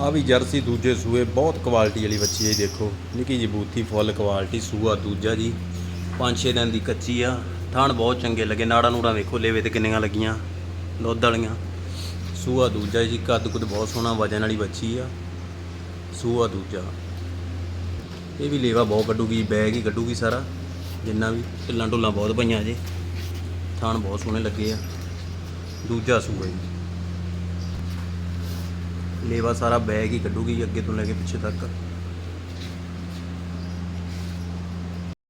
ਆ ਵੀ ਜਰਸੀ ਦੂਜੇ ਸੂਏ ਬਹੁਤ ਕੁਆਲਿਟੀ ਵਾਲੀ ਬੱਚੀ ਹੈ ਜੀ। ਦੇਖੋ ਨਿੱਕੀ ਜੀ ਬੂਥੀ ਫੁੱਲ ਕੁਆਲਿਟੀ। ਸੂਆ ਦੂਜਾ ਜੀ, 5-6 ਦਿਨ ਦੀ ਕੱਚੀ ਆ। ਥਣ ਬਹੁਤ ਚੰਗੇ ਲੱਗੇ। ਨਾੜਾਂ ਨੂੜਾਂ ਵੇਖੋ ਲੇਵੇ ਤੇ ਕਿੰਨੀਆਂ ਲੱਗੀਆਂ, ਦੁੱਧ ਵਾਲੀਆਂ। ਸੂਆ ਦੂਜਾ ਜੀ, ਕੱਦ ਕੁੱਦ ਬਹੁਤ ਸੋਹਣਾ, ਵਜਨ ਵਾਲੀ ਬੱਚੀ ਆ। ਸੂਆ ਦੂਜਾ, ਇਹ ਵੀ ਲੇਵਾ ਬਹੁਤ ਕੱਢੂਗੀ, ਬੈਗ ਹੀ ਕੱਢੂਗੀ ਸਾਰਾ ਜਿੰਨਾ ਵੀ। ਢਿੱਲਾਂ ਢੁੱਲਾਂ ਬਹੁਤ ਪਈਆਂ ਜੇ, ਥਣ ਬਹੁਤ ਸੋਹਣੇ ਲੱਗੇ ਆ। ਦੂਜਾ ਸੂਆ ਜੀ, ਲੇਵਾ ਸਾਰਾ ਬੈਗ ਹੀ ਕੱਢੂਗੀ ਅੱਗੇ ਤੋਂ ਲੈ ਕੇ ਪਿੱਛੇ ਤੱਕ।